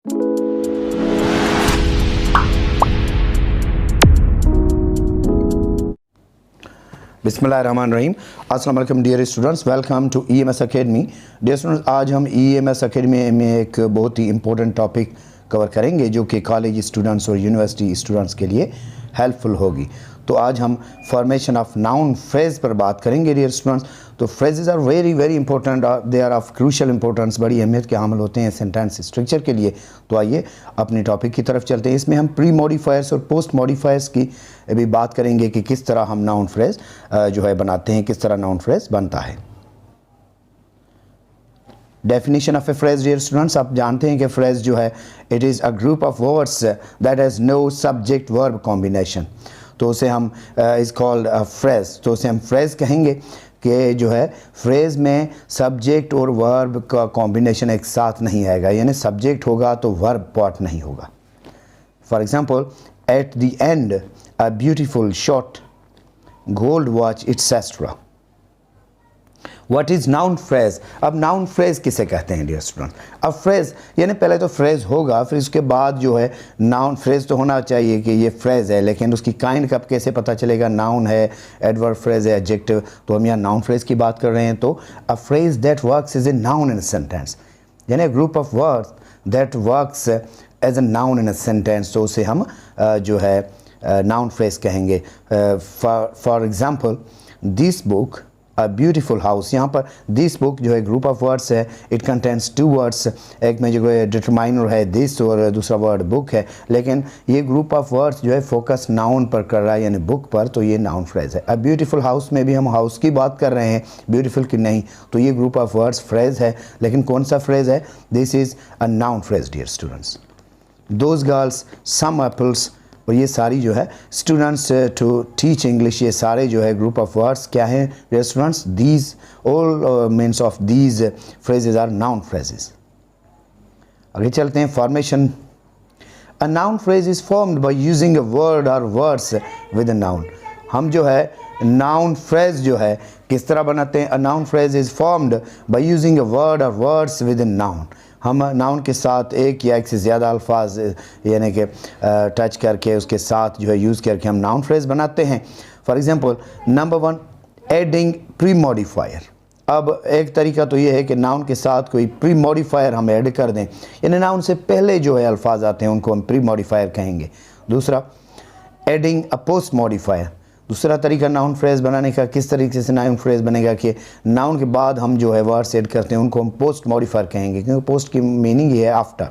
बिस्मिल्लाहिर्रहमानिर्रहीम। अस्सलाम वालेकुम dear students, welcome to EMS academy. Dear students, आज हम EMS अकेडमी में एक बहुत ही इम्पोर्टेंट टॉपिक कवर करेंगे जो कि कॉलेज स्टूडेंट्स और यूनिवर्सिटी स्टूडेंट्स के लिए हेल्पफुल होगी। तो आज हम फॉर्मेशन ऑफ नाउन फ्रेज पर बात करेंगे डियर स्टूडेंट्स। तो phrases are very very important, they are of crucial importance, बड़ी अहमियत के हामिल होते हैं सेंटेंस स्ट्रक्चर के लिए। तो आइए अपने टॉपिक की तरफ चलते हैं। इसमें हम प्री मॉडिफायर्स और पोस्ट मॉडिफायर्स की भी बात करेंगे कि किस तरह हम नाउन फ्रेज जो है बनाते हैं, किस तरह नाउन फ्रेज बनता है। Definition of a phrase dear students, आप जानते हैं कि फ्रेज जो है it is a group of words that has no subject verb combination. तो उसे हम इज़ कॉल्ड अ फ्रेज, तो उसे हम फ्रेज कहेंगे कि जो है फ्रेज में सब्जेक्ट और वर्ब का कॉम्बिनेशन एक साथ नहीं आएगा, यानी सब्जेक्ट होगा तो वर्ब पार्ट नहीं होगा। For example, at the end a beautiful short gold watch et cetera. What is noun phrase? अब नाउन फ्रेज किसे कहते हैं डियर स्टूडेंट? अब फ्रेज यानी पहले तो फ्रेज होगा, फिर उसके बाद जो है नाउन फ्रेज तो होना चाहिए कि ये फ्रेज है, लेकिन उसकी काइंड कब कैसे पता चलेगा? नाउन है, एडवर्ब फ्रेज है, एडजेक्टिव। तो हम यहाँ नाउन फ्रेज की बात कर रहे हैं। तो a phrase that works as a noun in a sentence, यानी group of words that works as a noun in a sentence, तो उसे हम जो है नाउन फ्रेज कहेंगे। For example, this book a beautiful house. यहाँ पर दिस बुक जो है ग्रुप ऑफ वर्ड्स है, इट कंटेंट्स टू वर्ड्स। एक में जो है डिटरमाइनर है दिस और दूसरा वर्ड बुक है, लेकिन ये ग्रुप ऑफ वर्ड्स जो है फोकस नाउन पर कर रहा है, यानी बुक पर, तो ये नाउन फ्रेज है। अब ब्यूटीफुल हाउस में भी हम हाउस की बात कर रहे हैं, ब्यूटीफुल की नहीं, तो ये ग्रुप ऑफ वर्ड्स फ्रेज है, लेकिन कौन सा फ्रेज है? This is a noun phrase dear students. Those girls some apples, और ये सारी जो है स्टूडेंट्स टू टीच इंग्लिश, ये सारे जो है ग्रुप ऑफ वर्ड्स क्या हैं dear students? These all means of these phrases are noun phrases. आगे चलते हैं। Formation. A noun phrase is formed by using a word और वर्ड्स विद अ नाउन। हम जो है नाउन फ्रेज जो है किस तरह बनाते हैं? अ noun phrase is formed by using a word और वर्ड्स विद अ नाउन। हम नाउन के साथ एक या एक से ज़्यादा अल्फाज यानी कि टच करके उसके साथ जो है यूज़ करके हम नाउन फ्रेज बनाते हैं। For example, number 1, adding pre modifier. अब एक तरीका तो ये है कि नाउन के साथ कोई प्री मॉडिफायर हम ऐड कर दें, यानी नाउन से पहले जो है अल्फाज आते हैं उनको हम प्री मॉडिफायर कहेंगे। दूसरा, एडिंग अ पोस्ट मॉडिफायर। दूसरा तरीका नाउन फ्रेज बनाने का, किस तरीके से नाउन फ्रेज बनेगा कि नाउन के बाद हम जो है वर्ड्स ऐड करते हैं उनको हम पोस्ट मॉडिफायर कहेंगे, क्योंकि पोस्ट की मीनिंग ये है आफ्टर।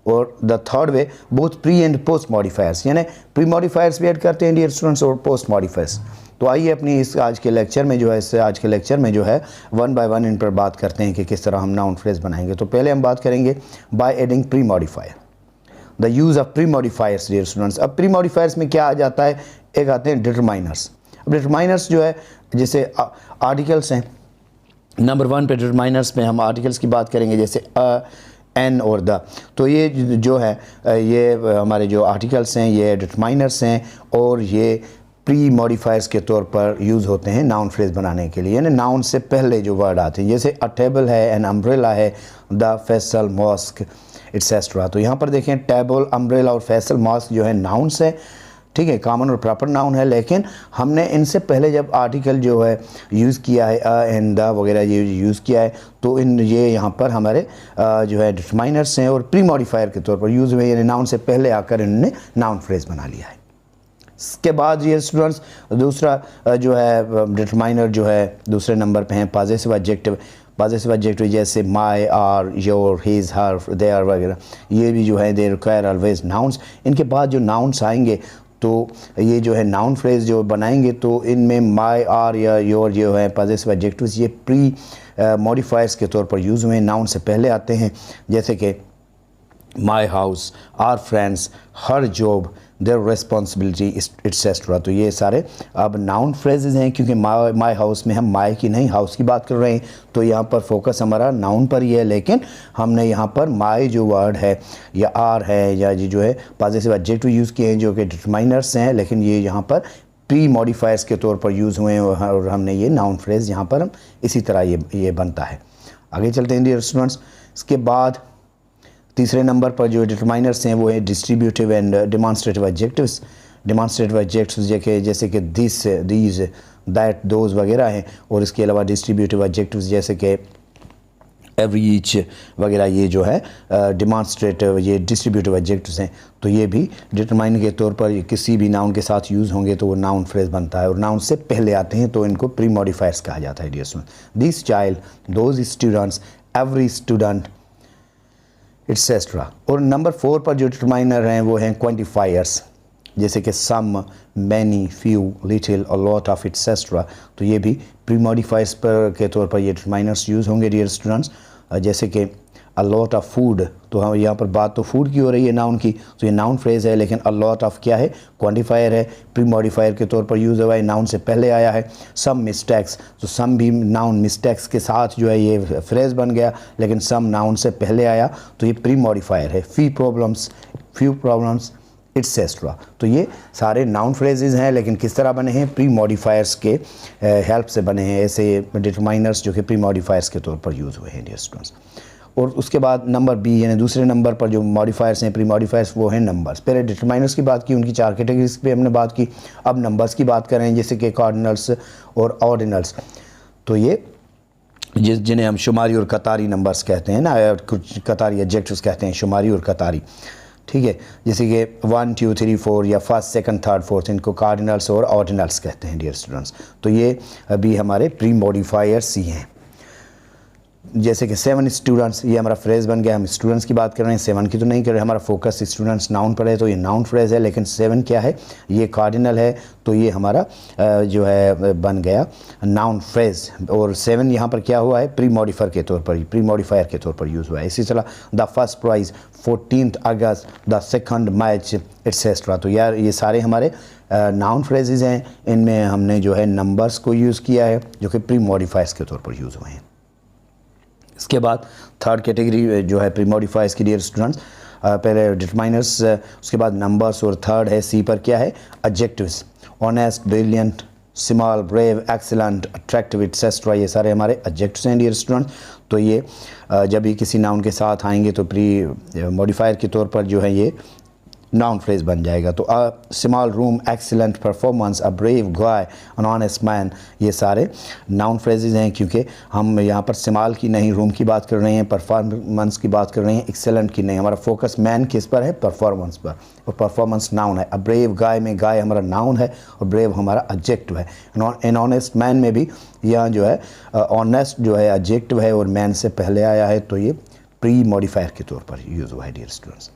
और the third way, both pre and post modifiers, यानी प्री मॉडिफायर्स भी ऐड करते हैं डियर स्टूडेंट्स और पोस्ट मॉडिफायर्स। तो आइए अपनी इस आज के लेक्चर में जो है वन बाय वन इन पर बात करते हैं कि किस तरह हम नाउन फ्रेज बनाएंगे। तो पहले हम बात करेंगे by adding pre modifier, the use of pre modifiers dear students. अब प्री मॉडिफायर्स में क्या आ जाता है? एक आते हैं डिटरमाइनर्स। अब डिटरमाइनर्स जो है जैसे आर्टिकल्स हैं, नंबर 1 पे डिटरमाइनर्स में हम आर्टिकल्स की बात करेंगे, जैसे एन और द। तो ये जो है ये हमारे जो आर्टिकल्स हैं ये डिटरमाइनर्स हैं, और ये प्री मॉडिफायर्स के तौर पर यूज़ होते हैं नाउन फ्रेज बनाने के लिए, यानी नाउन से पहले जो वर्ड आते हैं, जैसे अ टेबल है, एन अम्ब्रेला है, द फैसल मॉस्क इट्सेट्रा। तो यहाँ पर देखें, टेबल, अम्ब्रेला और फैसल मॉस्क जो है नाउन्स है, ठीक है, कॉमन और प्रॉपर नाउन है, लेकिन हमने इनसे पहले जब आर्टिकल जो है यूज़ किया है, एंड द वगैरह ये यूज़ किया है, तो ये यहाँ पर हमारे जो है डिटरमाइनर्स हैं और प्री मॉडिफायर के तौर पर यूज़ हुए, यानी नाउन से पहले आकर इन्होंने नाउन फ्रेज बना लिया है। इसके बाद ये स्टूडेंट्स दूसरा जो है डिटरमाइनर जो है दूसरे नंबर पे हैं पॉजेसिव एडजेक्टिव। पॉजेसिव एडजेक्टिव जैसे my, our, your, his, her, their वगैरह, ये भी जो है दे रिक्वायर ऑलवेज नाउन्स। इनके बाद जो नाउन्स आएंगे तो ये जो है नाउन फ्रेज जो बनाएंगे, तो इनमें माई, आर या योर जो है पॉजेसिव एडजेक्टिव्स ये प्री मॉडिफायर्स के तौर पर यूज़ हुए, नाउन से पहले आते हैं, जैसे कि my house, our friends, her job, their responsibility etcetera. तो ये सारे अब नाउन फ्रेजेज हैं, क्योंकि माई हाउस में हम माई की नहीं हाउस की बात कर रहे हैं, तो यहाँ पर फोकस हमारा नाउन पर ही है, लेकिन हमने यहाँ पर माई जो वर्ड है या आर है या जो है पॉजेसिव एडजेक्टिव यूज़ किए हैं जो कि डिटरमाइनर्स हैं, लेकिन ये यहाँ पर प्री मॉडिफायर्स के तौर पर यूज़ हुए हैं, और हमने ये नाउन फ्रेज यहाँ पर हम इसी तरह ये बनता है। आगे चलते हैं डियर स्टूडेंट्स। इसके बाद तीसरे नंबर पर जो डिटरमाइनर्स हैं वो है डिस्ट्रीब्यूटिव एंड डेमॉन्स्ट्रेटिव एडजेक्टिव्स। डेमॉन्स्ट्रेटिव एडजेक्टिव्स जैसे कि दिस, दीज, दैट, दोज वगैरह हैं, और इसके अलावा डिस्ट्रीब्यूटिव एडजेक्टिव्स जैसे कि एवरी, ईच वगैरह, ये जो है डेमॉन्स्ट्रेटिव, ये डिस्ट्रीब्यूटिव एडजेक्टिव्स हैं। तो ये भी डिटरमाइन के तौर पर किसी भी नाउन के साथ यूज़ होंगे तो वो नाउन फ्रेज बनता है, और नाउन से पहले आते हैं तो इनको प्री मॉडिफायर्स कहा जाता है dear student. This child, those students, every student, etcetera. और नंबर 4 पर जो डिटरमाइनर हैं वो हैं क्वांटिफायर्स, जैसे कि सम, मैनी, फ्यू, लिटिल और लॉट ऑफ, एटसेट्रा। तो ये भी प्री मॉडिफायर्स पर के तौर पर ये डिटरमाइनर्स यूज़ होंगे डियर स्टूडेंट्स। जैसे कि अ लॉट ऑफ फूड, तो हम यहाँ पर बात तो फूड की हो रही है नाउन की, तो ये नाउन फ्रेज़ है, लेकिन अ लॉट ऑफ क्या है, क्वांटिफायर है, प्री मॉडिफायर के तौर पर यूज़ हुआ है, नाउन से पहले आया है। सम मिस्टेक्स, तो सम भी नाउन मिस्टेक्स के साथ जो है ये फ्रेज़ बन गया, लेकिन सम नाउन से पहले आया तो ये प्री मॉडिफायर है। Few problems, etcetera. तो ये सारे नाउन फ्रेजेज़ हैं, लेकिन किस तरह बने हैं, प्री मॉडिफायर्स के हेल्प से बने हैं, ऐसे डिटरमाइनर्स जो कि प्री मॉडिफायर्स के तौर पर यूज़ हुए हैं डियर स्टूडेंट्स। और उसके बाद नंबर बी, यानी दूसरे नंबर पर जो मॉडिफायर्स हैं, प्री मॉडिफायर्स, वो हैं नंबर्स। पहले डिटरमाइनर्स की बात की, उनकी 4 कैटेगरीज पे हमने बात की। अब नंबर्स की बात करें, जैसे कि कार्डिनल्स और ऑर्डिनल्स। तो ये जिन्हें हम शुमारी और कतारी नंबर्स कहते हैं ना, कुछ कतारी एडजेक्टिव्स कहते हैं, शुमारी और कतारी, ठीक है। जैसे कि 1, 2, 3, 4 या फर्स्ट, सेकंड, थर्ड, फोर्थ, इनको कार्डिनल्स और ऑर्डिनल्स कहते हैं डियर स्टूडेंट्स। तो ये अभी हमारे प्री मॉडिफायर्स ही हैं। जैसे कि 7 स्टूडेंट्स, ये हमारा फ्रेज़ बन गया, हम स्टूडेंट्स की बात कर रहे हैं, 7 की तो नहीं कर रहे, हमारा फोकस स्टूडेंट्स नाउन पर है, तो ये नाउन फ्रेज़ है, लेकिन 7 क्या है, ये कार्डिनल है, तो ये हमारा जो है बन गया नाउन फ्रेज़। और 7 यहाँ पर क्या हुआ है, प्री मॉडिफायर के तौर पर, प्री मॉडिफायर के तौर पर यूज़ हुआ है। इसी तरह the first prize, 14 August, the second match, etcetera. तो यार ये सारे हमारे नाउन फ्रेजेज़ हैं, इनमें हमने जो है नंबर्स को यूज़ किया है, जो कि प्री मॉडिफायर्स के तौर पर यूज़ हुए हैं। इसके बाद थर्ड कैटेगरी जो है प्री मॉडिफायर्स की डियर स्टूडेंट्स, पहले डिटरमाइनर्स, उसके बाद नंबर्स, और थर्ड है सी पर क्या है, adjectives. Honest, brilliant, small, brave, excellent, attractive, etcetera, ये सारे हमारे एडजेक्टिव्स हैं डियर स्टूडेंट्स। तो ये जब भी किसी नाउन के साथ आएंगे तो प्री मॉडिफायर के तौर पर जो है ये नाउन फ्रेज बन जाएगा। तो a small room, excellent performance, a brave guy, an honest man, ये सारे नाउन फ्रेजेज़ हैं, क्योंकि हम यहाँ पर स्मॉल की नहीं, रूम की बात कर रहे हैं, परफॉर्मेंस की बात कर रहे हैं, एक्सीलेंट की नहीं। हमारा फोकस मैन किस पर है, परफॉर्मेंस पर, और परफॉर्मेंस नाउन है। अ ब्रेव गाय में गाय हमारा नाउन है और ब्रेव हमारा एडजेक्टिव है। एन ऑनेस्ट मैन में भी यहाँ जो है ऑनेस्ट जो है एडजेक्टिव है और मैन से पहले आया है, तो ये प्री मॉडिफायर के तौर पर यूज़ हुआ है dear students.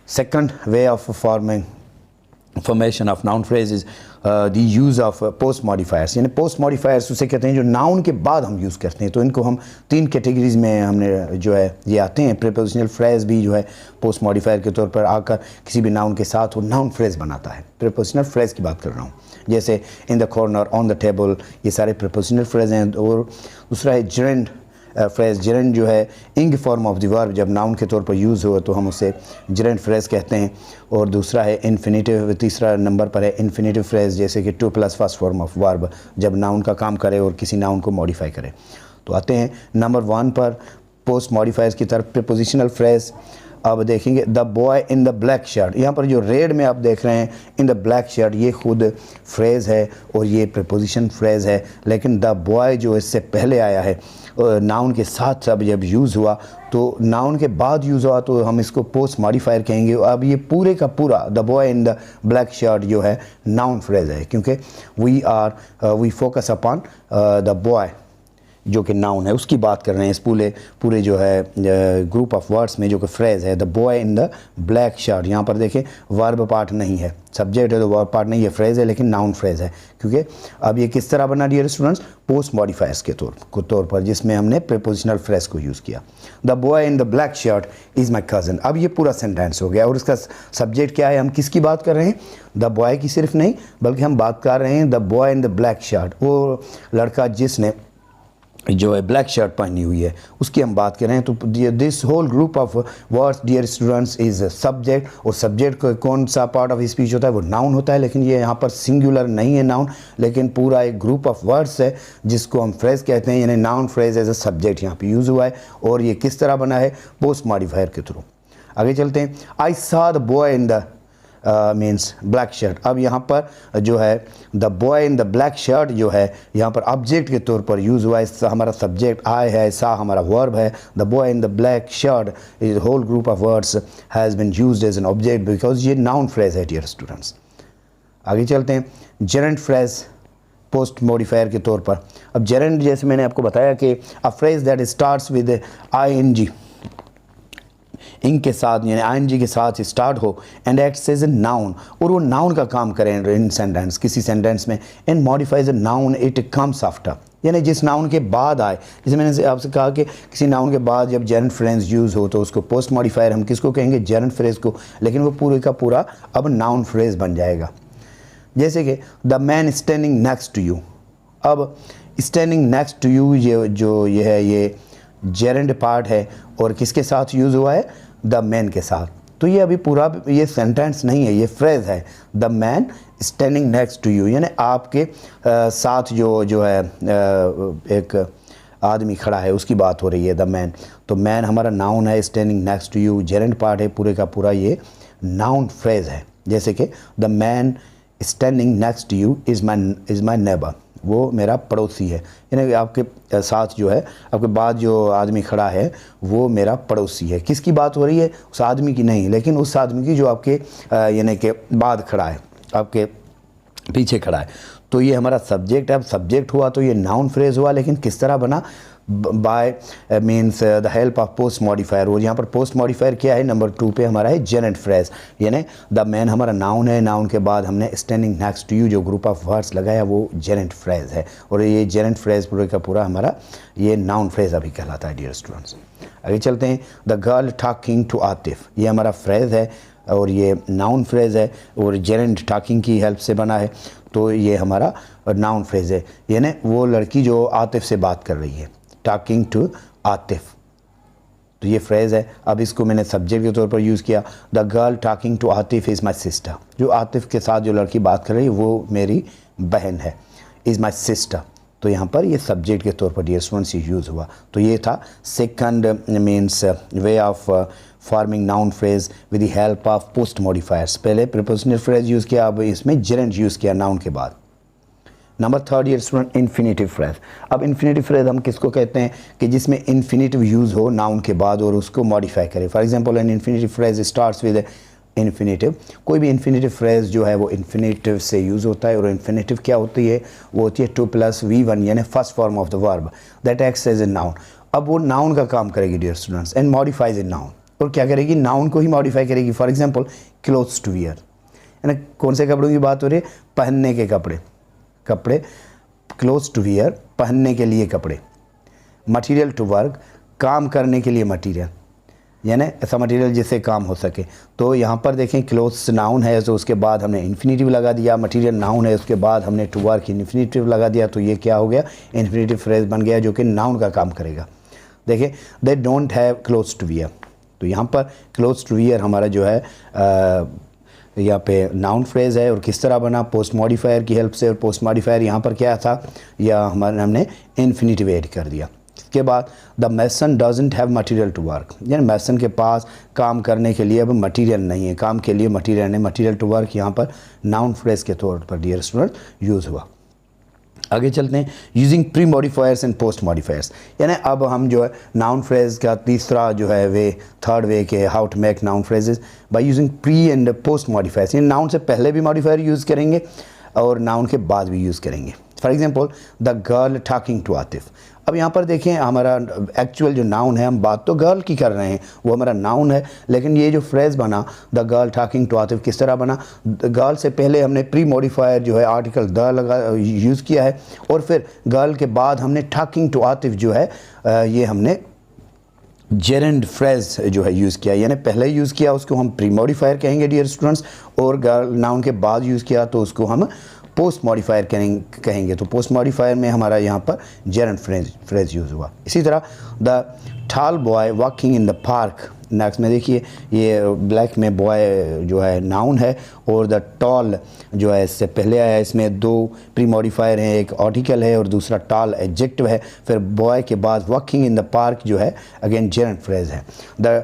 Second way of formation of noun phrases, the use of post modifiers, यानी पोस्ट मॉडिफायर्स उसे कहते हैं जो नाउन के बाद हम यूज़ करते हैं। तो इनको हम 3 कैटेगरीज में हमने जो है ये आते हैं। प्रीपोजिशनल फ्रेज भी जो है पोस्ट मॉडिफायर के तौर पर आकर किसी भी नाउन के साथ वो नाउन फ्रेज बनाता है। प्रीपोजिशनल फ्रेज की बात कर रहा हूँ, जैसे in the corner, on the table, ये सारे प्रीपोजिशनल फ्रेज हैं। और दूसरा है जेरेंड फ्रेज। जेरेंड जो है इंग फॉर्म ऑफ द वर्ब, जब नाउन के तौर पर यूज़ हो तो हम उसे जेरेंड फ्रेज कहते हैं। और दूसरा है इन्फिनेटिव, तीसरा नंबर पर है इन्फिनेटिव फ्रेज, जैसे कि two plus first form of verb, जब नाउन का काम करे और किसी नाउन को मॉडिफाई करे। तो आते हैं नंबर 1 पर पोस्ट मॉडिफायर्स की तरफ, प्रीपोजिशनल फ्रेज। अब देखेंगे the boy in the black shirt, यहाँ पर जो रेड में आप देख रहे हैं इन द ब्लैक शर्ट, ये खुद फ्रेज़ है और ये प्रीपोजिशन फ्रेज़ है। लेकिन द बॉय जो इससे पहले आया है, नाउन के साथ अब जब यूज़ हुआ तो नाउन के बाद यूज़ हुआ तो हम इसको पोस्ट मॉडिफायर कहेंगे। अब ये पूरे का पूरा the boy in the black shirt जो है नाउन फ्रेज़ है, क्योंकि we focus upon the boy जो कि नाउन है, उसकी बात कर रहे हैं। इस पूरे जो है ग्रुप ऑफ वर्ड्स में जो कि फ्रेज़ है the boy in the black shirt, यहाँ पर देखें वर्ब पार्ट नहीं है, सब्जेक्ट है तो वर्ब पार्ट नहीं है, फ्रेज़ है लेकिन नाउन फ्रेज़ है। क्योंकि अब ये किस तरह बना डियर स्टूडेंट्स, पोस्ट मॉडिफायर्स के तौर पर, जिसमें हमने प्रीपोजिशनल फ्रेज़ को यूज़ किया। The boy in the black shirt is my cousin. अब ये पूरा सेंटेंस हो गया और इसका सब्जेक्ट क्या है, हम किसकी बात कर रहे हैं, द बॉय की सिर्फ नहीं, बल्कि हम बात कर रहे हैं the boy in the black shirt, वो लड़का जिसने जो है ब्लैक शर्ट पहनी हुई है उसकी हम बात करें तो this whole group of words dear students is subject, और सब्जेक्ट को कौन सा पार्ट ऑफ स्पीच होता है, वो नाउन होता है। लेकिन ये यहाँ पर सिंगुलर नहीं है नाउन, लेकिन पूरा एक ग्रुप ऑफ वर्ड्स है जिसको हम फ्रेज कहते हैं, यानी noun phrase as a subject यहाँ पे यूज़ हुआ है। और ये किस तरह बना है, पोस्ट मॉडिफायर के थ्रू। आगे चलते हैं। आई सा the boy in the means black shirt. अब यहाँ पर जो है the boy in the black shirt जो है यहाँ पर ऑब्जेक्ट के तौर पर यूज़ हुआ है। हमारा सब्जेक्ट आई है, सा हमारा वर्ब है। The boy in the black shirt is whole group of words has been used as an object because ये नाउन फ्रेज है डियर स्टूडेंट्स। आगे चलते हैं। जेरेंट फ्रेज पोस्ट मॉडिफायर के तौर पर। अब जेरेंट जैसे मैंने आपको बताया कि अ phrase that starts with ING, इंग के साथ यानी ING के साथ स्टार्ट हो, and acts as a noun, और वो नाउन का काम करें इन सेंटेंस, किसी सेंटेंस में, and modifies a noun it comes after, यानी जिस नाउन के बाद आए। जैसे मैंने आपसे कहा कि किसी नाउन के बाद जब जेरेंट फ्रेज यूज़ हो तो उसको पोस्ट मॉडिफायर हम किसको कहेंगे, जेरेंट फ्रेज को, लेकिन वो पूरे का पूरा अब नाउन फ्रेज बन जाएगा। जैसे कि the man standing next to you. अब स्टैंडिंग नेक्स्ट टू यू ये है, ये जेरेंट पार्ट है और किसके साथ यूज़ हुआ है, द मैन के साथ। तो ये अभी पूरा ये सेंटेंस नहीं है, ये फ्रेज है। The man standing next to you, यानी आपके साथ जो है एक आदमी खड़ा है उसकी बात हो रही है, द मैन। तो मैन हमारा नाउन है, standing next to you gerund part है, पूरे का पूरा ये नाउन फ्रेज है। जैसे कि the man standing next to you is my neighbour, वो मेरा पड़ोसी है, यानी आपके साथ जो है, आपके बाद जो आदमी खड़ा है वो मेरा पड़ोसी है। किसकी बात हो रही है, उस आदमी की नहीं, लेकिन उस आदमी की जो आपके यानी कि बाद खड़ा है, आपके पीछे खड़ा है। तो ये हमारा सब्जेक्ट है। अब सब्जेक्ट हुआ तो ये नाउन फ्रेज हुआ, लेकिन किस तरह बना, bye means the help of post modifier. और यहाँ पर पोस्ट मॉडिफायर क्या है, नंबर 2 पे हमारा है जेरेंट फ्रेज, यानी द मैन हमारा नाउन है, नाउन के बाद हमने स्टैंडिंग नेक्स्ट टू यू जो ग्रुप ऑफ वर्ड्स लगाया वो जेरेंट फ्रेज है। और ये जेरेंट फ्रेज पूरे का पूरा हमारा ये नाउन फ्रेज अभी कहलाता है डियर स्टूडेंट्स। आगे चलते हैं। The girl talking to Atif, ये हमारा फ्रेज है और ये नाउन फ्रेज है और जेरेंट टॉकिंग की हेल्प से बना है, तो ये हमारा नाउन फ्रेज है, यानी वो लड़की जो आतिफ से बात कर रही है, टॉकिंग टू आतिफ, तो ये फ्रेज़ है। अब इसको मैंने सब्जेक्ट के तौर पर यूज़ किया। The girl talking to Atif is my sister, जो आतिफ के साथ जो लड़की बात कर रही है वो मेरी बहन है, इज़ माई सिस्टर। तो यहाँ पर ये सब्जेक्ट के तौर पर डियर स्टूडेंट्स यूज़ हुआ। तो ये था second means way of forming noun phrase with the help of post modifiers. पहले प्रीपोजिशनल फ्रेज यूज़ किया, अब इसमें जेरेंट यूज़ किया नाउन के बाद। Number 3 dear student, infinitive phrase. अब इन्फिनेटिव फ्रेज हम किसको कहते हैं कि जिसमें इन्फिनेटिव यूज़ हो नाउन के बाद और उसको मॉडिफाई करे। For example an infinitive phrase starts with infinitive. कोई भी इन्फिनेटिव फ्रेज जो है वो इन्फिनेटिव से यूज़ होता है, और इन्फिनेटिव क्या होती है, वो होती है 2 + V1, यानी first form of the verb that acts as a noun. अब वो नाउन का काम करेगी dear students, and modifies a noun, और क्या करेगी, नाउन को ही मॉडिफाई करेगी। For example clothes to wear, यानी कौन से कपड़ों की बात हो रही है, पहनने के कपड़े, कपड़े क्लोथ्स टू वियर, पहनने के लिए कपड़े। मटीरियल टू वर्क, काम करने के लिए मटीरियल, यानी ऐसा मटीरियल जिससे काम हो सके। तो यहाँ पर देखें क्लोथ्स नाउन है तो उसके बाद हमने इन्फिनेटिव लगा दिया, मटीरियल नाउन है उसके बाद हमने टू वर्क इन्फिनेटिव लगा दिया, तो ये क्या हो गया, इन्फिनेटिव फ्रेज बन गया जो कि नाउन का काम करेगा। देखिए they don't have clothes to wear, तो यहाँ पर क्लोथ्स टू वियर हमारा जो है यहाँ पे नाउन फ्रेज है, और किस तरह बना, पोस्ट मॉडिफायर की हेल्प से। और पोस्ट मॉडिफायर यहाँ पर क्या था, या हमने इन्फिनेटिव ऐड कर दिया। इसके बाद the mason doesn't have material to work, यानी मैसन के पास काम करने के लिए अब मटीरियल नहीं है, काम के लिए मटीरियल नहीं, मटीरियल टू वर्क यहाँ पर नाउन फ्रेज के तौर पर डियर स्टूडेंट यूज़ हुआ। आगे चलते हैं। Using pre modifiers and post modifiers, यानी अब हम जो है नाउन फ्रेज का तीसरा जो है वे, थर्ड वे के how to make noun phrases by using pre and post modifiers, यानी नाउन से पहले भी मॉडिफायर यूज़ करेंगे और नाउन के बाद भी यूज़ करेंगे। For example the girl talking to Atif. अब यहाँ पर देखें हमारा एक्चुअल जो नाउन है, हम बात तो गर्ल की कर रहे हैं, वो हमारा नाउन है, लेकिन ये जो फ्रेज़ बना the girl talking to Atif किस तरह बना, गर्ल से पहले हमने प्री मॉडिफायर जो है आर्टिकल द लगा यूज़ किया है, और फिर गर्ल के बाद हमने टॉकिंग टू आतिफ जो है ये हमने जेरेंट फ्रेज जो है यूज़ किया, यानी पहले यूज़ किया उसको हम प्री मॉडिफायर कहेंगे डियर स्टूडेंट्स, और गर्ल नाउन के बाद यूज़ किया तो उसको हम पोस्ट मॉडिफायर कहेंगे तो पोस्ट मॉडिफायर में हमारा यहाँ पर जेरंड फ्रेज यूज़ हुआ। इसी तरह the tall boy walking in the park, next में देखिए ये ब्लैक में बॉय जो है नाउन है और द टॉल जो है इससे पहले आया, इसमें दो प्री मॉडिफायर हैं, एक आर्टिकल है और दूसरा टॉल एडजेक्टिव है। फिर बॉय के बाद वॉकिंग इन द पार्क जो है अगेन जेरंड फ्रेज है। The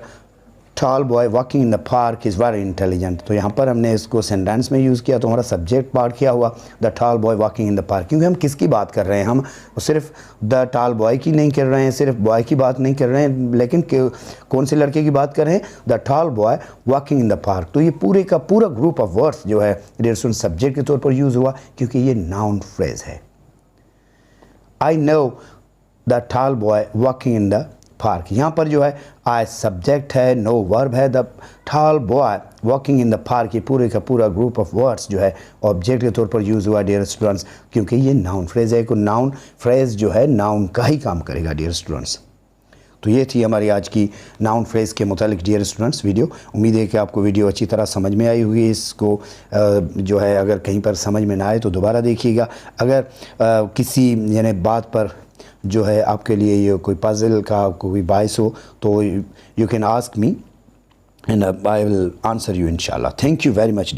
tall boy walking in the park is very intelligent, तो यहाँ पर हमने इसको सेंटेंस में यूज़ किया तो हमारा सब्जेक्ट पार्ट क्या हुआ, the tall boy walking in the park, क्योंकि हम किसकी बात कर रहे हैं, हम सिर्फ द टॉल बॉय की नहीं कर रहे हैं, सिर्फ बॉय की बात नहीं कर रहे हैं, लेकिन कौन से लड़के की बात कर रहे हैं, the tall boy walking in the park. तो ये पूरे का पूरा ग्रुप ऑफ वर्ड्स जो है डियर स्टूडेंट सब्जेक्ट के तौर पर यूज़ हुआ क्योंकि ये नाउन फ्रेज है। I know the tall boy walking in the park, यहाँ पर जो है आई सब्जेक्ट है, नो वर्ब है, the tall boy walking in the park, ये पूरे का पूरा ग्रुप ऑफ वर्ड्स जो है ऑब्जेक्ट के तौर पर यूज़ हुआ डियर स्टूडेंट्स, क्योंकि ये नाउन फ्रेज है। नाउन फ्रेज जो है नाउन का ही काम करेगा डियर स्टूडेंट्स। तो ये थी हमारी आज की नाउन फ्रेज के मुतालिक डियर स्टूडेंट्स वीडियो। उम्मीद है कि आपको वीडियो अच्छी तरह समझ में आई होगी। इसको जो है अगर कहीं पर समझ में ना आए तो दोबारा देखिएगा। अगर किसी यानी बात पर जो है आपके लिए ये कोई पजल का कोई बाइस हो तो you can ask me and I will answer you इंशाल्लाह। Thank you very much.